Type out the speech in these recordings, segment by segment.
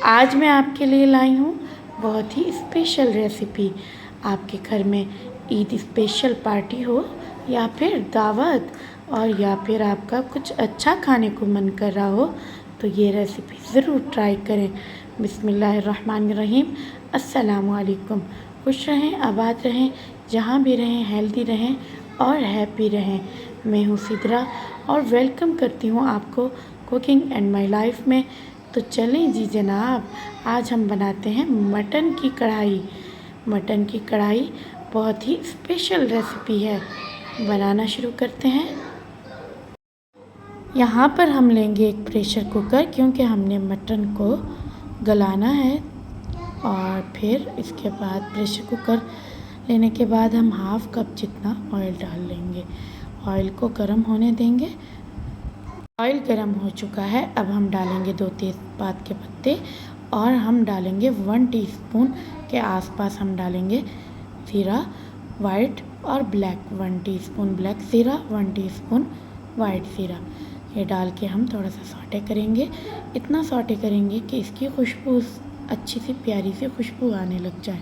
आज मैं आपके लिए लाई हूँ बहुत ही स्पेशल रेसिपी। आपके घर में ईद स्पेशल पार्टी हो या फिर दावत और या फिर आपका कुछ अच्छा खाने को मन कर रहा हो तो ये रेसिपी ज़रूर ट्राई करें। बिस्मिल्लाहिर्रहमानिर्रहीम। अस्सलामु अलैकुम। खुश रहें, आबाद रहें, जहाँ भी रहें हेल्दी रहें और हैप्पी रहें। मैं हूँ सिद्रा और वेलकम करती हूँ आपको कुकिंग एंड माय लाइफ में। तो चलें जी जनाब, आज हम बनाते हैं मटन की कढ़ाई। मटन की कढ़ाई बहुत ही स्पेशल रेसिपी है। बनाना शुरू करते हैं। यहाँ पर हम लेंगे एक प्रेशर कुकर, क्योंकि हमने मटन को गलाना है। और फिर इसके बाद प्रेशर कुकर लेने के बाद हम हाफ़ कप जितना ऑयल डाल लेंगे। ऑयल को गर्म होने देंगे। ऑयल गर्म हो चुका है। अब हम डालेंगे 2 तेज़पात के पत्ते और हम डालेंगे 1 टीस्पून के आसपास हम डालेंगे ज़ीरा वाइट और ब्लैक। 1 टीस्पून ब्लैक ज़ीरा, 1 टीस्पून वाइट ज़ीरा। ये डाल के हम थोड़ा सा सौटे करेंगे। इतना सौटे करेंगे कि इसकी खुशबू अच्छी सी प्यारी सी खुशबू आने लग जाए।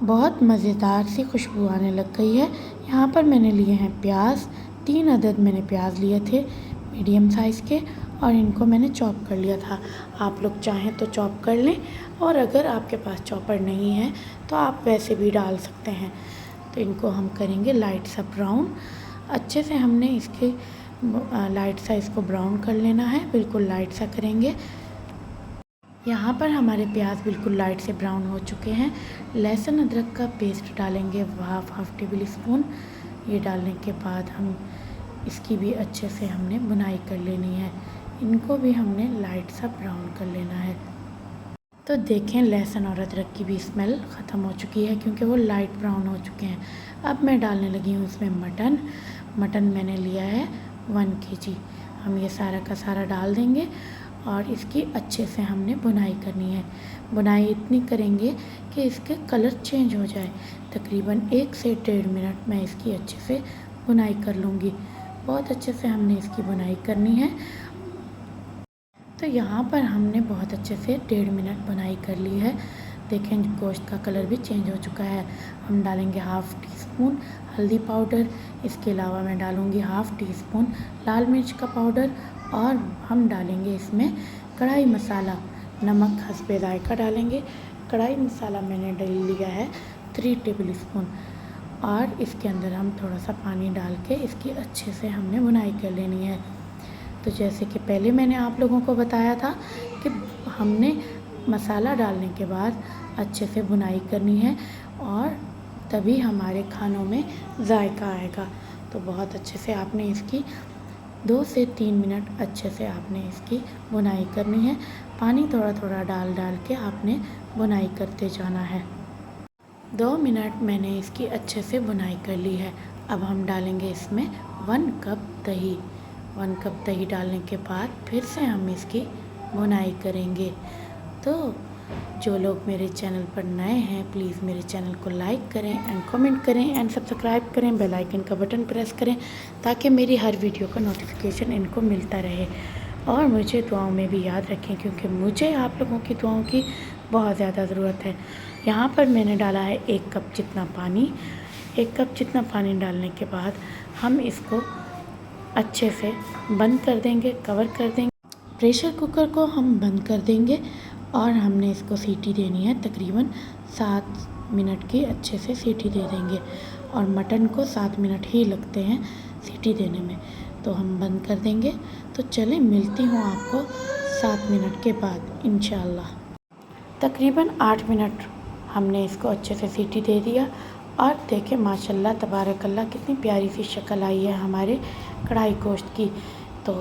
बहुत मज़ेदार सी खुशबू आने लग गई है। यहाँ पर मैंने लिए हैं प्याज। 3 अदद मैंने प्याज लिए थे मीडियम साइज़ के, और इनको मैंने चॉप कर लिया था। आप लोग चाहें तो चॉप कर लें, और अगर आपके पास चॉपर नहीं है तो आप वैसे भी डाल सकते हैं। तो इनको हम करेंगे लाइट सा ब्राउन। अच्छे से हमने इसके लाइट सा इसको ब्राउन कर लेना है, बिल्कुल लाइट सा करेंगे। यहाँ पर हमारे प्याज बिल्कुल लाइट से ब्राउन हो चुके हैं। लहसुन अदरक का पेस्ट डालेंगे हाफ टेबल स्पून। ये डालने के बाद हम इसकी भी अच्छे से हमने बुनाई कर लेनी है। इनको भी हमने लाइट सा ब्राउन कर लेना है। तो देखें लहसुन और अदरक की भी स्मेल ख़त्म हो चुकी है, क्योंकि वो लाइट ब्राउन हो चुके हैं। अब मैं डालने लगी हूँ इसमें मटन मैंने लिया है 1 kg। हम ये सारा का सारा डाल देंगे और इसकी अच्छे से हमने बुनाई करनी है। बुनाई इतनी करेंगे कि इसके कलर चेंज हो जाए। तकरीबन 1 से 1.5 मिनट मैं इसकी अच्छे से बुनाई कर लूँगी। बहुत अच्छे से हमने इसकी बुनाई करनी है। तो यहाँ पर हमने बहुत अच्छे से 1.5 मिनट बुनाई कर ली है। देखें गोश्त का कलर भी चेंज हो चुका है। हम डालेंगे हाफ़ टीस्पून हल्दी पाउडर। इसके अलावा मैं डालूँगी हाफ़ टीस्पून लाल मिर्च का पाउडर, और हम डालेंगे इसमें कढ़ाई मसाला। नमक हस्बे जायका डालेंगे। कढ़ाई मसाला मैंने डाल लिया है 3 टेबल स्पून, और इसके अंदर हम थोड़ा सा पानी डाल के इसकी अच्छे से हमने बुनाई कर लेनी है। तो जैसे कि पहले मैंने आप लोगों को बताया था कि हमने मसाला डालने के बाद अच्छे से बुनाई करनी है, और तभी हमारे खानों में जायका आएगा। तो बहुत अच्छे से आपने इसकी 2 से 3 मिनट अच्छे से आपने इसकी बुनाई करनी है। पानी थोड़ा थोड़ा डाल के आपने बुनाई करते जाना है। 2 मिनट मैंने इसकी अच्छे से बुनाई कर ली है। अब हम डालेंगे इसमें 1 कप दही। 1 कप दही डालने के बाद फिर से हम इसकी बुनाई करेंगे। तो जो लोग मेरे चैनल पर नए हैं प्लीज़ मेरे चैनल को लाइक करें एंड कमेंट करें एंड सब्सक्राइब करें। बेल आइकन का बटन प्रेस करें ताकि मेरी हर वीडियो का नोटिफिकेशन इनको मिलता रहे। और मुझे दुआओं में भी याद रखें, क्योंकि मुझे आप लोगों की दुआओं की बहुत ज़्यादा ज़रूरत है। यहाँ पर मैंने डाला है 1 कप जितना पानी। 1 कप जितना पानी डालने के बाद हम इसको अच्छे से बंद कर देंगे, कवर कर देंगे। प्रेशर कुकर को हम बंद कर देंगे और हमने इसको सीटी देनी है। तकरीबन 7 मिनट की अच्छे से सीटी दे देंगे, और मटन को 7 मिनट ही लगते हैं सीटी देने में। तो हम बंद कर देंगे। तो चलें मिलती हूँ आपको 7 मिनट के बाद इंशाल्लाह। तकरीबन 8 मिनट हमने इसको अच्छे से सीटी दे दिया, और देखें माशाल्लाह तबारकल्लाह कितनी प्यारी सी शक्ल आई है हमारे कढ़ाई गोश्त की। तो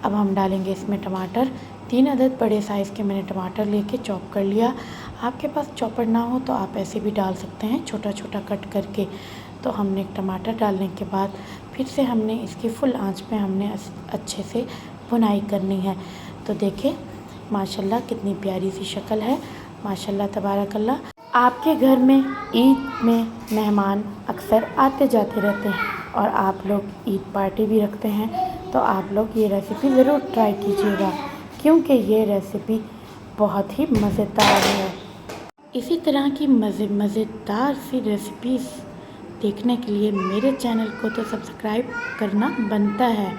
अब हम डालेंगे इसमें टमाटर। 3 अदद बड़े साइज़ के मैंने टमाटर लेके चॉप कर लिया। आपके पास चॉपर ना हो तो आप ऐसे भी डाल सकते हैं, छोटा छोटा कट करके। तो हमने टमाटर डालने के बाद फिर से हमने इसकी फुल आंच पे हमने अच्छे से बुनाई करनी है। तो देखें माशाल्लाह कितनी प्यारी सी शक्ल है, माशाल्लाह तबारकल्लाह। आपके घर में ईद में मेहमान अक्सर आते जाते रहते हैं, और आप लोग ईद पार्टी भी रखते हैं, तो आप लोग ये रेसिपी ज़रूर ट्राई कीजिएगा, क्योंकि ये रेसिपी बहुत ही मज़ेदार है। इसी तरह की मज़ेदार सी रेसिपीज़ देखने के लिए मेरे चैनल को तो सब्सक्राइब करना बनता है।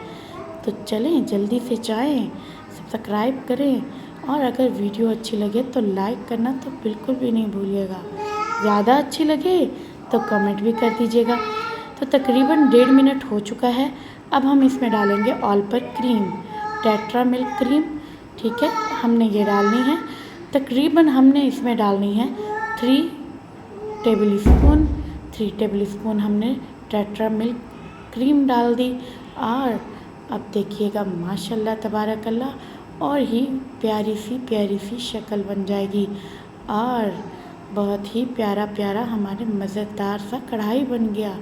तो चलें जल्दी से जाएं, सब्सक्राइब करें और अगर वीडियो अच्छी लगे तो लाइक करना तो बिल्कुल भी नहीं भूलिएगा। ज़्यादा अच्छी लगे तो कमेंट भी कर दीजिएगा। तो तकरीबन 1.5 मिनट हो चुका है। अब हम इसमें डालेंगे ऑल पर क्रीम, टेट्रा मिल्क क्रीम। ठीक है, हमने ये डालनी है। तकरीबन हमने इसमें डालनी है 3 टेबल स्पून हमने टेट्रा मिल्क क्रीम डाल दी। और अब देखिएगा माशाल्लाह तबारकल्लाह और ही प्यारी सी शक्ल बन जाएगी और बहुत ही प्यारा हमारे मज़ेदार सा कढ़ाई बन गया।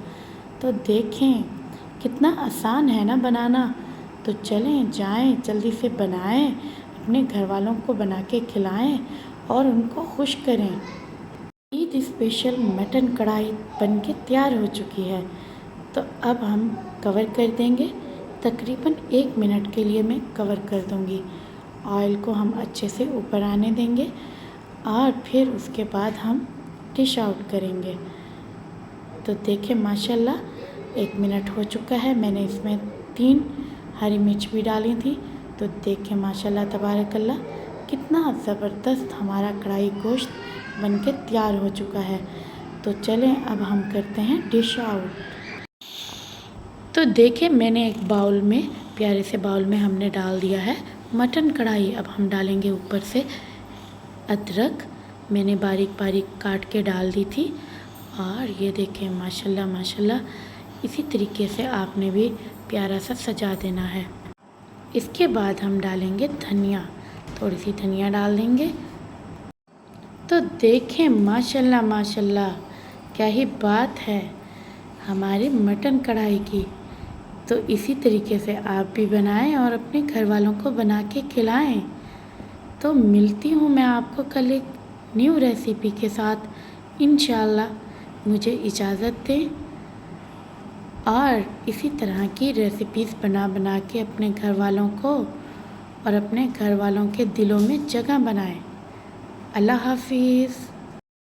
तो देखें कितना आसान है ना बनाना। तो चलें जाएं जल्दी से बनाएं, अपने घर वालों को बना के खिलाएं और उनको खुश करें। ईद स्पेशल मटन कढ़ाई बनके तैयार हो चुकी है। तो अब हम कवर कर देंगे। तकरीबन 1 मिनट के लिए मैं कवर कर दूंगी। ऑयल को हम अच्छे से ऊपर आने देंगे और फिर उसके बाद हम डिश आउट करेंगे। तो देखें माशाल्लाह 1 मिनट हो चुका है। मैंने इसमें 3 हरी मिर्च भी डाली थी। तो देखें माशाल्लाह तबारकल्लाह कितना ज़बरदस्त हमारा कढ़ाई गोश्त बनके तैयार हो चुका है। तो चलें अब हम करते हैं डिश आउट। तो देखें मैंने एक बाउल में, प्यारे से बाउल में हमने डाल दिया है मटन कढ़ाई। अब हम डालेंगे ऊपर से अदरक, मैंने बारीक काट के डाल दी थी। और ये देखें माशाल्लाह इसी तरीके से आपने भी प्यारा सा सजा देना है। इसके बाद हम डालेंगे धनिया, थोड़ी सी धनिया डाल देंगे। तो देखें माशाल्लाह क्या ही बात है हमारी मटन कढ़ाई की। तो इसी तरीके से आप भी बनाएं और अपने घर वालों को बना के खिलाएं। तो मिलती हूँ मैं आपको कल एक न्यू रेसिपी के साथ इंशाल्लाह। मुझे इजाज़त दें और इसी तरह की रेसिपीज़ बना के अपने घर वालों को और अपने घर वालों के दिलों में जगह बनाएं। अल्लाह हाफिज़।